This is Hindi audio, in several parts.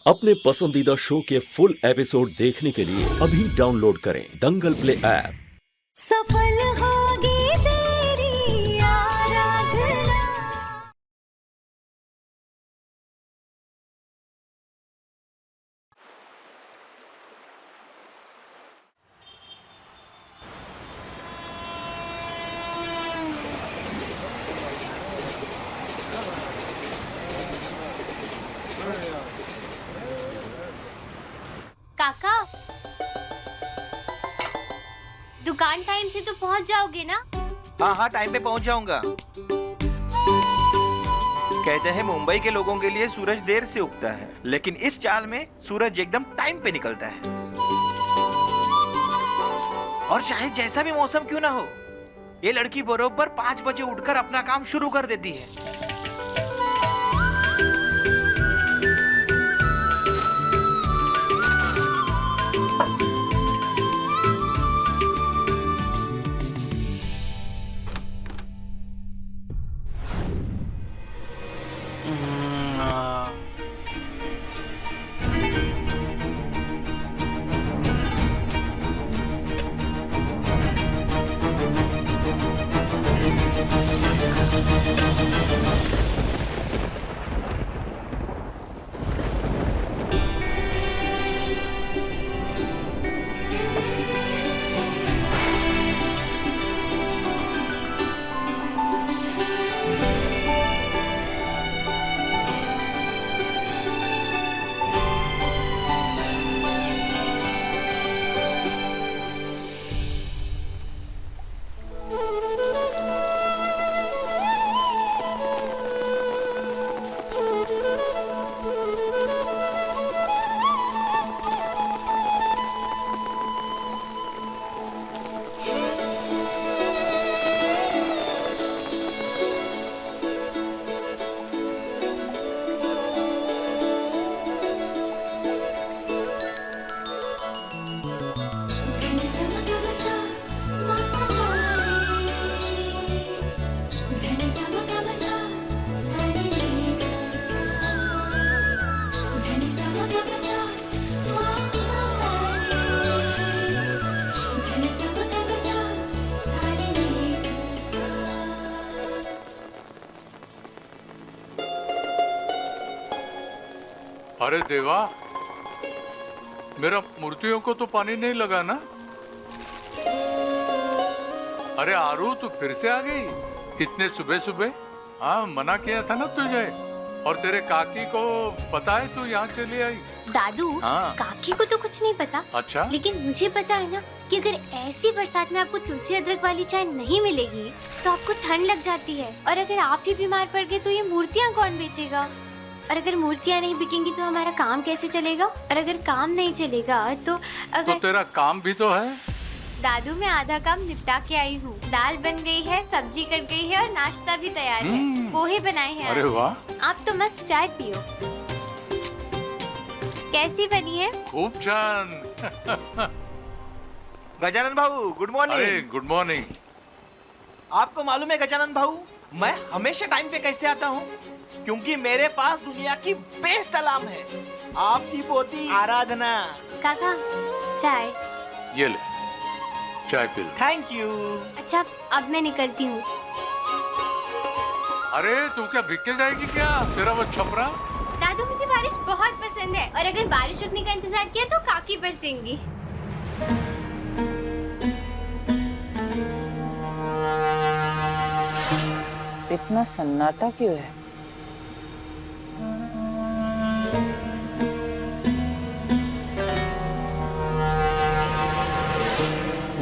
अपने पसंदीदा शो के फुल एपिसोड देखने के लिए अभी डाउनलोड करें दंगल प्ले ऐप। सफल होगी तेरी आराधना। काका, दुकान टाइम से तो पहुंच जाओगे ना? हाँ, टाइम पे पहुंच जाऊंगा। कहते हैं मुंबई के लोगों के लिए सूरज देर से उगता है, लेकिन इस चाल में सूरज एकदम टाइम पे निकलता है। और चाहे जैसा भी मौसम क्यों ना हो, ये लड़की बरोबर 5 बजे उठकर अपना काम शुरू कर देती है। अरे देवा, मेरा मूर्तियों को तो पानी नहीं लगा ना? अरे आरू, तू फिर से आ गई इतने सुबह सुबह? हाँ, मना किया था ना तुझे। और तेरे काकी को पता है तू यहाँ चली आई? दादू, हाँ। काकी को तो कुछ नहीं पता। अच्छा, लेकिन मुझे पता है ना कि अगर ऐसी बरसात में आपको तुलसी अदरक वाली चाय नहीं मिलेगी तो आपको ठंड लग जाती है। और अगर आप ही बीमार पड़ गए तो ये मूर्तियाँ कौन बेचेगा? और अगर मूर्तियाँ नहीं बिकेंगी तो हमारा काम कैसे चलेगा? और अगर काम नहीं चलेगा तो तो तेरा काम भी तो है। दादू, मैं आधा काम निपटा के आई हूँ। दाल बन गई है, सब्जी कट गई है और नाश्ता भी तैयार है। पोहे बनाए हैं। अरे वाह, आप तो मस्त चाय पियो। कैसी बनी है? खूब छान। गजानन भाऊ, गुड अरे मॉर्निंग। Good morning. आपको मालूम है गजानन भाऊ, मैं हमेशा टाइम पे कैसे आता हूँ? क्योंकि मेरे पास दुनिया की बेस्ट अलार्म है, आपकी पोती आराधना। काका, चाय। ये ले, चाय पी ले। Thank you. अच्छा, अब मैं निकलती हूँ। अरे तू क्या भीग के जाएगी क्या? तेरा वो छपरा। दादू, मुझे बारिश बहुत पसंद है और अगर बारिश रुकने का इंतजार किया तो काकी बरसेंगी। इतना सन्नाटा क्यों है?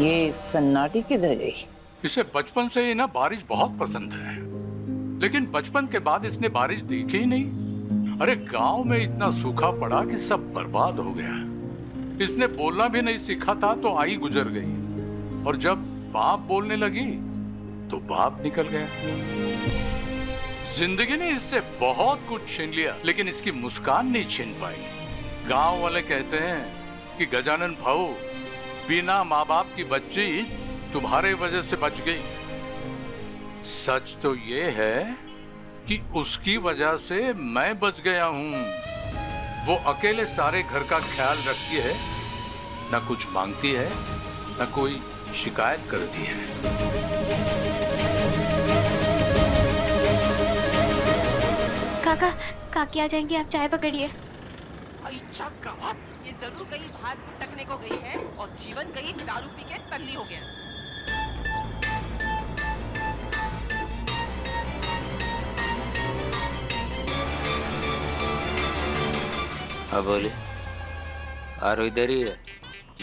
ये सन्नाटी किधर गई? इसे बचपन से ही ना बारिश बहुत पसंद है, लेकिन बचपन के बाद इसने बारिश देखी ही नहीं। अरे गांव में इतना सूखा पड़ा कि सब बर्बाद हो गया। इसने बोलना भी नहीं सीखा था तो आई गुजर गई, और जब बाप बोलने लगी तो बाप निकल गया। जिंदगी ने इससे बहुत कुछ छीन लिया, लेकिन इसकी मुस्कान नहीं छीन पाई। गांव वाले कहते हैं कि गजानन भाऊ, बिना माँ बाप की बच्ची तुम्हारे वजह से बच गई। सच तो ये है कि उसकी वजह से मैं बच गया हूँ। वो अकेले सारे घर का ख्याल रखती है, न कुछ मांगती है, न कोई शिकायत करती है। काका, काकी आ जाएंगे, आप चाय पकड़िए। ये जरूर कहीं बाहर भटकने को गई है और जीवन कहीं दारू पी के तल्ली हो गया। हाँ बोली। आरो इधर ही है,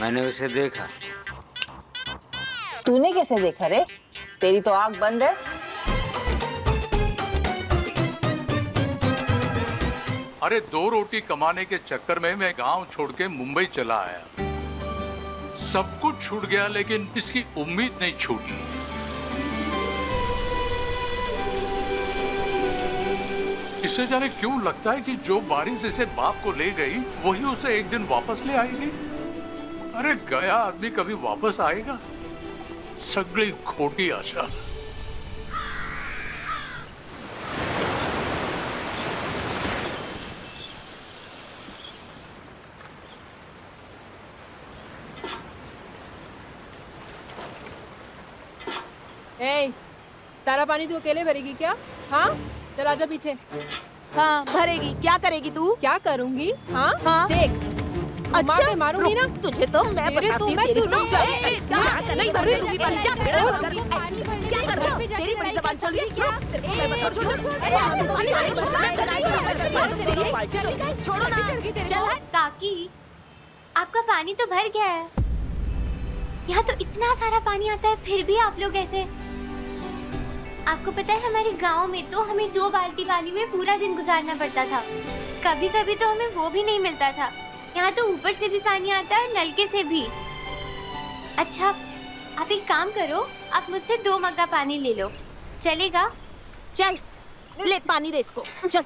मैंने उसे देखा। तूने कैसे देखा रे? तेरी तो आंख बंद है। अरे 2 रोटी कमाने के चक्कर में मैं गांव छोड़ के मुंबई चला आया। सब कुछ छूट गया लेकिन इसकी उम्मीद नहीं छूटी। इसे जाने क्यों लगता है कि जो बारिश इसे बाप को ले गई वही उसे एक दिन वापस ले आएगी। अरे गया आदमी कभी वापस आएगा? सगळी खोटी आशा। ए, सारा पानी तू अकेले भरेगी क्या? हाँ, चल आजा पीछे। हाँ भरेगी। क्या करेगी तू? क्या करूंगी? हाँ हाँ देख, अच्छा मारूंगी ना तुझे तो मैं तेरे बताती तो हूँ। मैं तेरी तू रुक जा। क्या नहीं भर रही होगी पानी? क्या कर रहा? तेरी बड़ी जबान चल रही है क्या? छोड़ो ना। चल काकी, आपका पानी तो भर गया है। यहाँ तो इतना सारा पानी आता है, फिर भी आप लोग ऐसे। आपको पता है हमारे गांव में तो हमें 2 बाल्टी पानी में पूरा दिन गुजारना पड़ता था। कभी कभी तो हमें वो भी नहीं मिलता था। यहाँ तो ऊपर से भी पानी आता है और नलके से भी। अच्छा, आप एक काम करो, आप मुझसे 2 मग्गा पानी ले लो, चलेगा? चल ले पानी दे इसको। चल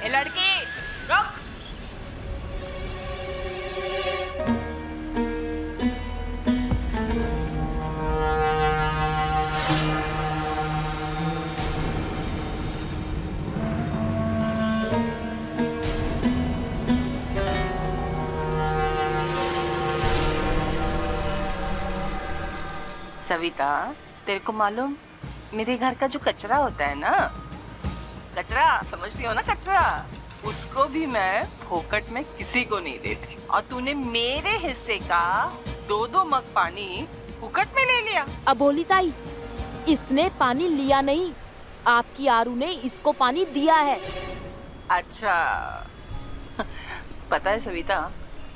ए लड़की, रुक। सविता, तेरे को मालूम मेरे घर का जो कचरा होता है ना, कचरा समझती हो ना, कचरा, उसको भी मैं फोकट में किसी को नहीं देती। और तूने मेरे हिस्से का 2-2 मग पानी फोकट में ले लिया। अबोली ताई, इसने पानी लिया नहीं, आपकी आरू ने इसको पानी दिया है। अच्छा पता है सविता,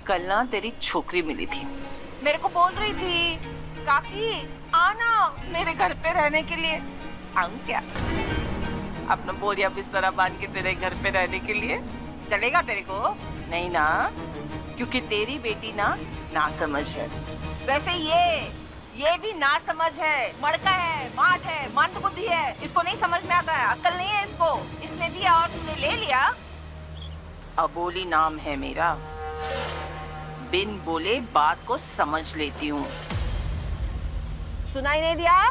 कल ना तेरी छोकरी मिली थी, मेरे को बोल रही थी काकी आना मेरे घर पे रहने के लिए। आऊं क्या? अपना बोरिया बिस्तरा बांध के तेरे घर पे रहने के लिए? चलेगा तेरे को? नहीं ना, क्योंकि तेरी बेटी ना समझ है। वैसे ये भी ना समझ है, मड़का है, माठ है, मंद बुद्धि है, इसको नहीं समझ में आता है, अक्ल नहीं है इसको। इसने दिया और तूने ले लिया। अबोली नाम है मेरा, बिन बोले बात को समझ लेती हूँ। सुनाई नहीं दिया?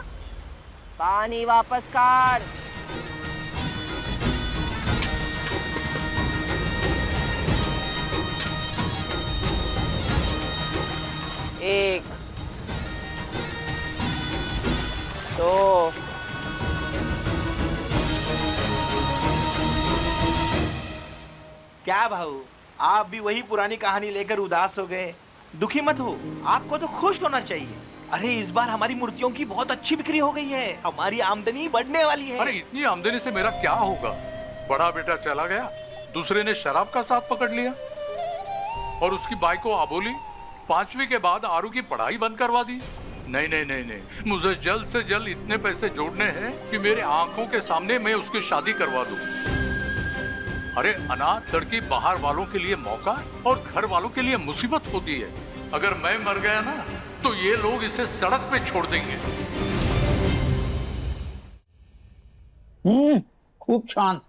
पानी वापस कर। एक, 2, क्या भाऊ, आप भी वही पुरानी कहानी लेकर उदास हो गए? दुखी मत हो, आपको तो खुश होना चाहिए। अरे इस बार हमारी मूर्तियों की बहुत अच्छी बिक्री हो गई है, हमारी आमदनी बढ़ने वाली है। अरे इतनी आमदनी से मेरा क्या होगा? बड़ा बेटा चला गया, दूसरे ने शराब का साथ पकड़ लिया और उसकी बाइक को अबोली 5वीं के बाद आरू की पढ़ाई बंद करवा दी। नहीं नहीं नहीं नहीं, मुझे जल्द से जल्द इतने पैसे जोड़ने हैं कि मेरे आंखों के सामने मैं उसकी शादी करवा दूं। अरे अनाथ लड़की बाहर वालों के लिए मौका और घर वालों के लिए मुसीबत होती है। अगर मैं मर गया ना तो ये लोग इसे सड़क पे छोड़ देंगे। खूब छान।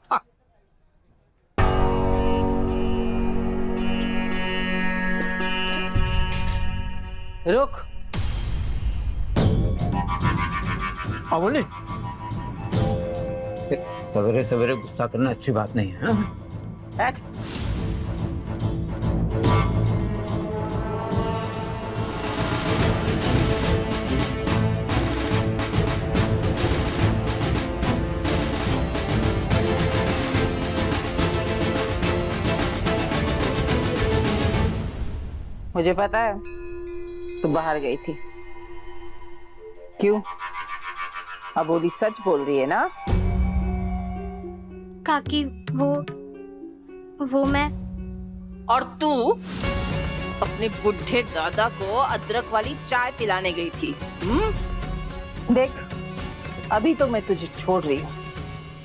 रुक, हाँ बोले, सवेरे सवेरे गुस्सा करना अच्छी बात नहीं है। हाँ? मुझे पता है तू बाहर गई थी। क्यों? अबोली सच बोल रही है ना? काकी वो मैं। और तू अपने बुढ़े दादा को अदरक वाली चाय पिलाने गई थी। देख, अभी तो मैं तुझे छोड़ रही हूँ,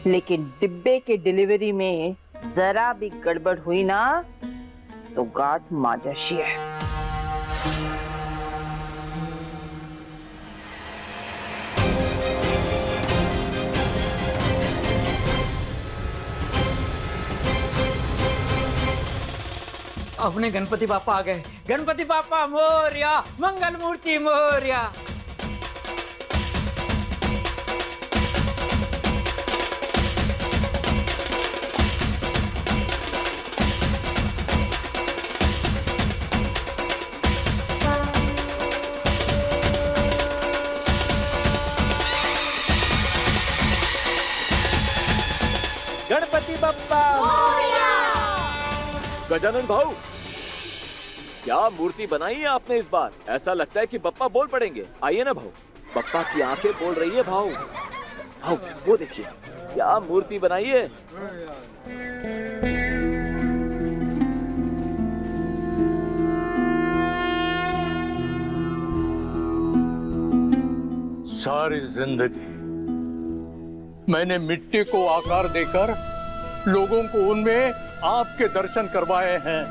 लेकिन डिब्बे के डिलीवरी में जरा भी गड़बड़ हुई ना तो गाठ माजशी है। अपने गणपति बापा आ गए। गणपति बापा मोरया, मंगल मूर्ति मोरया। गणपति बप्पा गजानन भाऊ, क्या मूर्ति बनाई है आपने इस बार? ऐसा लगता है कि बप्पा बोल पड़ेंगे। आइए ना भाऊ, बप्पा की आंखें बोल रही है भाऊ। भाऊ वो देखिए, क्या मूर्ति बनाई है। सारी जिंदगी मैंने मिट्टी को आकार देकर लोगों को उनमें आपके दर्शन करवाए हैं,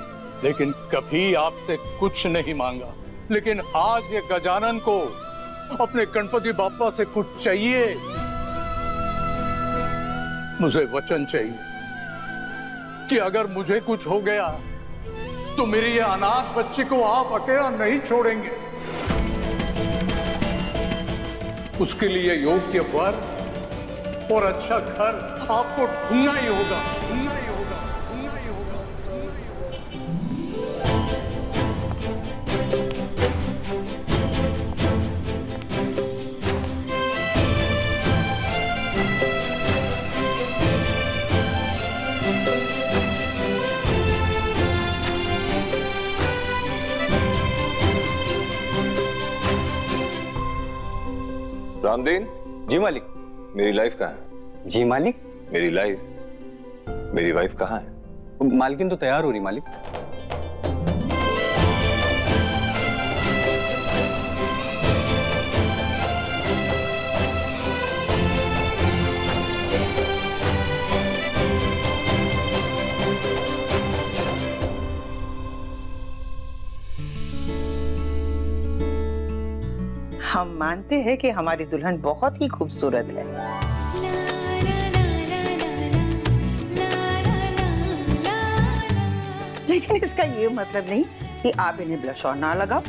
लेकिन कभी आपसे कुछ नहीं मांगा। लेकिन आज ये गजानन को अपने गणपति बापा से कुछ चाहिए। मुझे वचन चाहिए कि अगर मुझे कुछ हो गया तो मेरी ये अनाथ बच्ची को आप अकेला नहीं छोड़ेंगे। उसके लिए योग्य वर और अच्छा घर आपको ढूंढना ही होगा, ढूंढना ही होगा, ढूंढना ही होगा। रामदीन जी मालिक। मेरी लाइफ कहाँ है? जी मालिक। मेरी लाइफ, मेरी वाइफ कहाँ है? मालकिन तो तैयार हो रही मालिक। हम मानते हैं कि हमारी दुल्हन बहुत ही खूबसूरत है, लेकिन इसका ये मतलब नहीं कि आप इन्हें ब्लश ऑन ना लगाओ।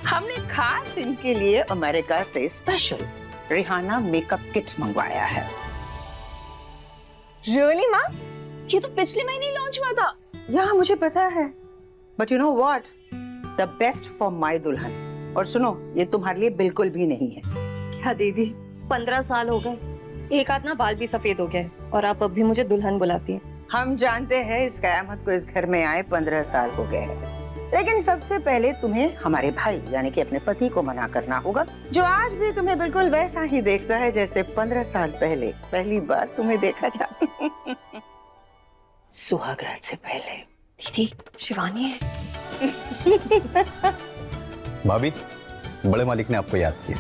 हमने खास इनके लिए अमेरिका से स्पेशल रिहाना मेकअप किट मंगवाया है। रियली माँ? ये तो पिछले महीने लॉन्च हुआ था। या मुझे पता है, but you know what, the best for my दुल्हन। और सुनो, ये तुम्हारे लिए बिल्कुल भी नहीं है। क्या दीदी, 15 साल हो गए, एक आध ना बाल भी सफेद हो गए और आप अब भी मुझे दुल्हन बुलाती हैं। हम जानते हैं इस कयामत को इस घर में आए 15 साल हो गए हैं, लेकिन सबसे पहले तुम्हें हमारे भाई यानी कि अपने पति को मना करना होगा, जो आज भी तुम्हें बिल्कुल वैसा ही देखता है जैसे 15 साल पहले पहली बार तुम्हें देखा था। सुहागरात से पहले। दीदी, शिवानी है। भाभी, बड़े मालिक ने आपको याद किया।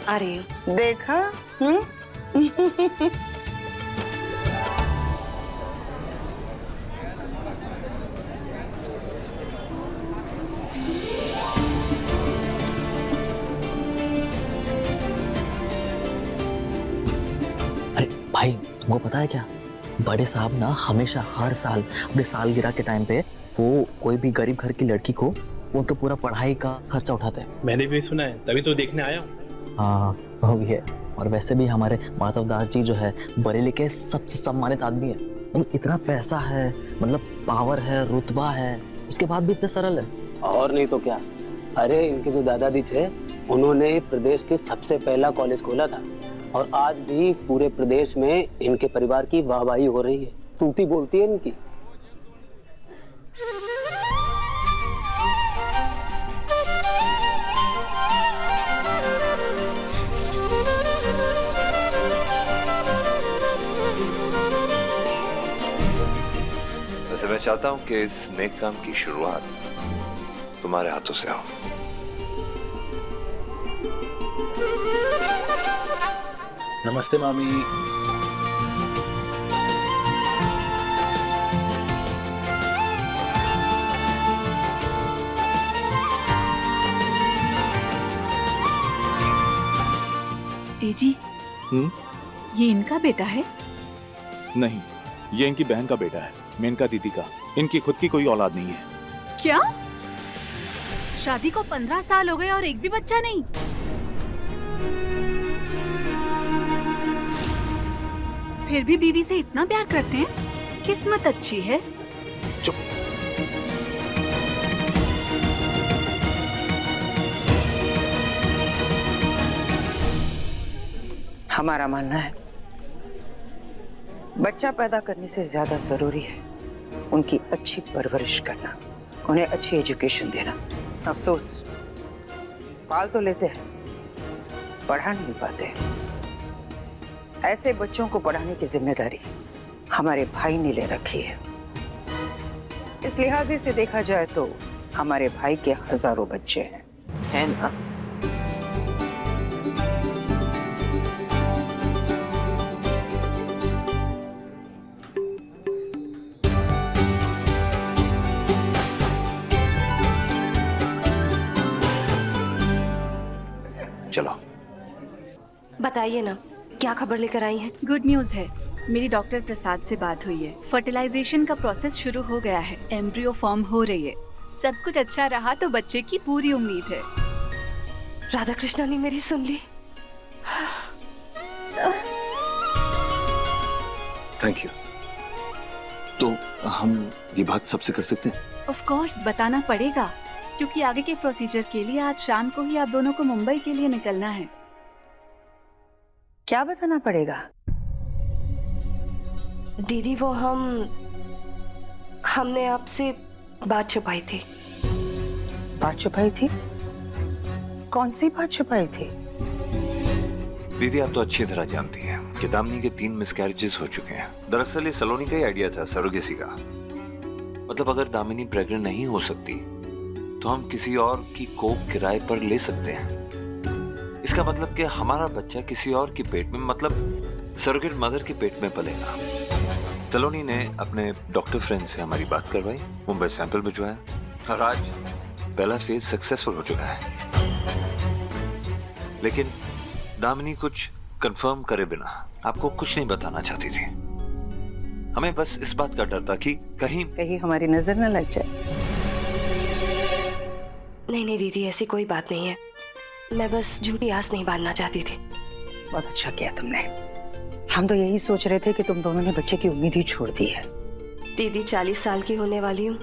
अरे देखा? अरे भाई, तुमको पता है क्या, बड़े साहब ना हमेशा हर साल अपने सालगिरह के टाइम पे वो कोई भी गरीब घर की लड़की को वो तो पूरा पढ़ाई का खर्चा उठाते हैं। मैंने भी सुना है, तभी तो देखने आया हूँ। हाँ, वो भी है। और वैसे भी हमारे माधव दास जी जो है बरेली के सबसे सम्मानित आदमी है। मतलब इतना पैसा है, मतलब पावर है, रुतबा है, उसके बाद भी इतने सरल है। और नहीं तो क्या। अरे इनके जो दादाजी थे उन्होंने प्रदेश के सबसे पहला कॉलेज खोला था और आज भी पूरे प्रदेश में इनके परिवार की वाहवाही हो रही है। तूती बोलती है इनकी। वैसे मैं चाहता हूं कि इस नेक काम की शुरुआत तुम्हारे हाथों से हो। नमस्ते मामी। जी ये इनका बेटा है? नहीं, ये इनकी बहन का बेटा है, मेनका दीदी का। इनकी खुद की कोई औलाद नहीं है। क्या? शादी को 15 साल हो गए और एक भी बच्चा नहीं? फिर भी बीवी से इतना प्यार करते हैं, किस्मत अच्छी है। चुप। हमारा मानना है बच्चा पैदा करने से ज्यादा जरूरी है उनकी अच्छी परवरिश करना, उन्हें अच्छी एजुकेशन देना। अफसोस पाल तो लेते हैं, पढ़ा नहीं पाते। ऐसे बच्चों को पढ़ाने की जिम्मेदारी हमारे भाई ने ले रखी है। इस लिहाजे से देखा जाए तो हमारे भाई के हजारों बच्चे हैं, है ना? चलो बताइए ना, क्या खबर लेकर आई हैं? गुड न्यूज है, मेरी डॉक्टर प्रसाद से बात हुई है। फर्टिलाइजेशन का प्रोसेस शुरू हो गया है, एम्ब्रियो फॉर्म हो रही है। सब कुछ अच्छा रहा तो बच्चे की पूरी उम्मीद है। राधा कृष्णा ने मेरी सुन ली। Thank you. तो हम ये बात सबसे कर सकते हैं? ऑफ कोर्स बताना पड़ेगा, क्योंकि आगे के प्रोसीजर के लिए आज शाम को ही आप दोनों को मुंबई के लिए निकलना है। क्या बताना पड़ेगा? दीदी वो हमने आपसे बात छुपाई थी। बात छुपाई थी? कौन सी बात छुपाई थी? दीदी आप तो अच्छी तरह जानती हैं कि दामिनी के 3 मिसकैरेजेस हो चुके हैं। दरअसल ये सलोनी का ही आइडिया था, सरोगेसी का। मतलब अगर दामिनी प्रेग्नेंट नहीं हो सकती तो हम किसी और की कोख किराए पर ले सकते हैं। इसका मतलब कि हमारा बच्चा किसी और के पेट में, मतलब सरोगेट मदर के पेट में पलेगा। सलोनी ने अपने डॉक्टर फ्रेंड से हमारी बात करवाई, मुंबई सैंपल भिजवाया और आज पहला फेज सक्सेसफुल हो चुका है। लेकिन दामिनी कुछ कंफर्म करे बिना आपको कुछ नहीं बताना चाहती थी। हमें बस इस बात का डर था कि कहीं हमारी नजर न लग जाए। नहीं दीदी, ऐसी कोई बात नहीं है। मैं बस झूठी आस नहीं बांधना चाहती थी। बहुत अच्छा किया तुमने। हम तो यही सोच रहे थे कि तुम दोनों ने बच्चे की उम्मीद ही छोड़ दी है। दीदी 40 साल की होने वाली हूँ,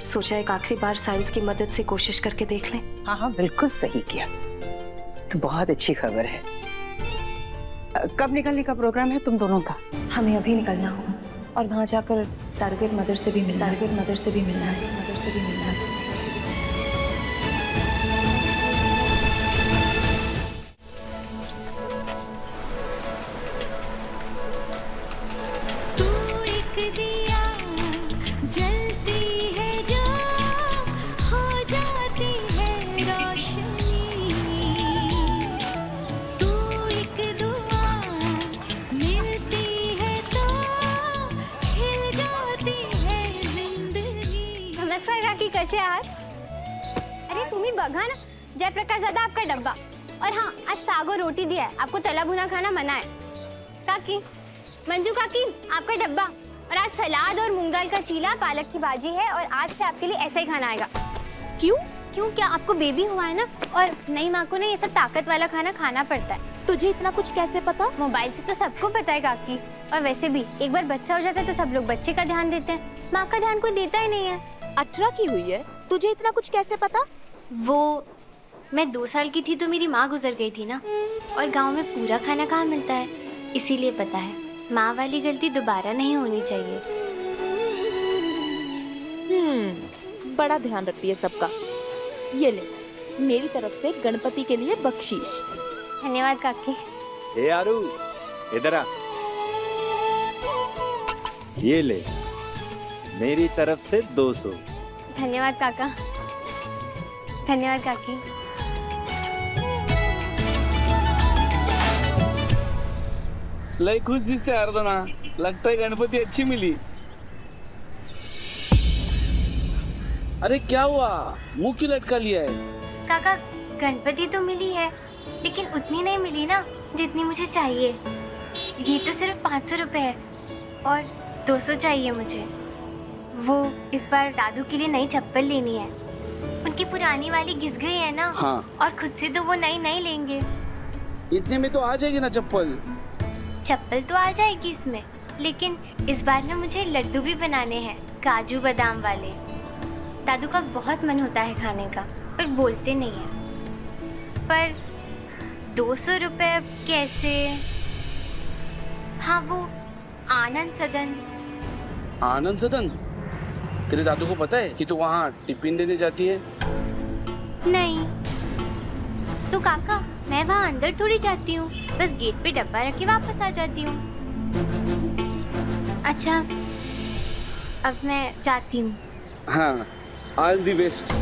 सोचा एक आखिरी बार साइंस की मदद से कोशिश करके देख लें। हाँ बिल्कुल सही किया। तो बहुत अच्छी खबर है। कब निकलने का प्रोग्राम है तुम दोनों का? हमें अभी निकलना होगा और वहाँ जाकर सरोगेट मदर से भी मिलना। कसे आहात? अरे तुम्ही बघा ना, जयप्रकाश दादा आपका डब्बा। और हाँ, आज साग और रोटी दिया है, आपको तला भुना खाना मना है। काकी, मंजू काकी, आपका डब्बा। और आज सलाद और मूंग दाल का चीला, पालक की भाजी है और आज से आपके लिए ऐसा ही खाना आएगा। क्यों? क्यों? क्या आपको बेबी हुआ है ना? और नई माँ को ना ये सब ताकत वाला खाना खाना पड़ता है। तुझे इतना कुछ कैसे पता? मोबाइल से तो सबको पता है काकी। और वैसे भी एक बार बच्चा हो जाता है तो सब लोग बच्चे का ध्यान देते हैं, माँ का ध्यान कोई देता ही नहीं है। 18 की हुई है, तुझे इतना कुछ कैसे पता? वो मैं 2 साल की थी तो मेरी माँ गुजर गई थी ना, और गांव में पूरा खाना कहाँ मिलता है, इसीलिए पता है। माँ वाली गलती दोबारा नहीं होनी चाहिए। बड़ा ध्यान रखती है सबका। ये ले, मेरी तरफ से गणपति के लिए बख्शीश। धन्यवाद काकी। ए आरू, इधर आ। ये ले, मेरी तरफ से 200। धन्यवाद काका। धन्यवाद काकी। लय खुश दिसते अर्धना, लगता है गणपति अच्छी मिली। अरे क्या हुआ, मुंह क्यों लटका लिया है? काका गणपति तो मिली है, लेकिन उतनी नहीं मिली ना जितनी मुझे चाहिए। ये तो सिर्फ 500 रुपए है और 200 चाहिए मुझे। वो इस बार दादू के लिए नई चप्पल लेनी है, उनकी पुरानी वाली घिस गई है ना। हाँ। और खुद से तो वो नई नहीं लेंगे। इतने में तो आ जाएगी ना चप्पल। चप्पल तो आ जाएगी इसमें, लेकिन इस बार ना मुझे लड्डू भी बनाने हैं, काजू बादाम वाले। दादू का बहुत मन होता है खाने का, पर बोलते नहीं है। पर 200 रुपए कैसे? हाँ, वो आनंद सदन। आनंद सदन? तेरे दादू को पता है कि तू वहाँ टिफिन देने जाती है? नहीं तो काका, मैं वहाँ अंदर थोड़ी जाती हूँ, बस गेट पे डब्बा रख के वापस आ जाती हूँ। अच्छा, अब मैं जाती हूँ। हाँ, ऑल द बेस्ट।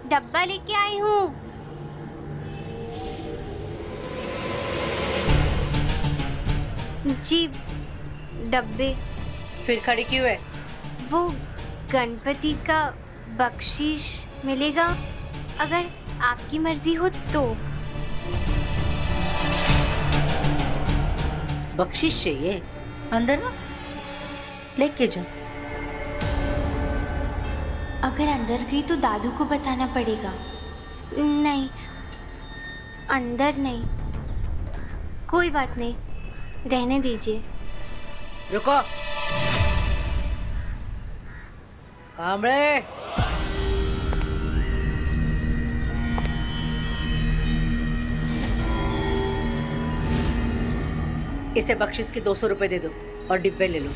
डब्बा लेके आई हूँ। जी, डब्बे। फिर खड़ी क्यों है? वो गणपति का बख्शीश मिलेगा, अगर आपकी मर्जी हो तो। बख्शिश चाहिए? अंदर ना, लेके जा। अगर अंदर गई तो दादू को बताना पड़ेगा। नहीं, अंदर नहीं। कोई बात नहीं, रहने दीजिए। रुको। कामड़े, इसे बख्शिश के 200 रुपए दे दो और डिब्बे ले लो।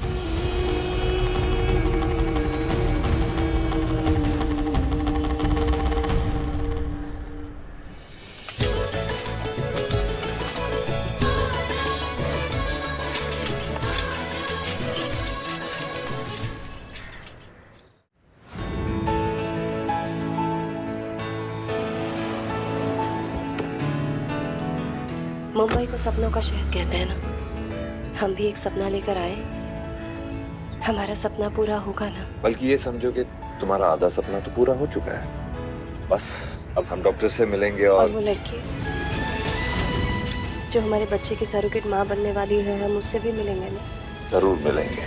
मुंबई को सपनों का शहर कहते हैं ना। हम भी एक सपना लेकर आए, हमारा सपना पूरा होगा ना। बल्कि ये समझो कि तुम्हारा आधा सपना तो पूरा हो चुका है। बस अब हम डॉक्टर से मिलेंगे और वो लड़की जो हमारे बच्चे की सरोगेट माँ बनने वाली है, हम उससे भी मिलेंगे ना। जरूर मिलेंगे।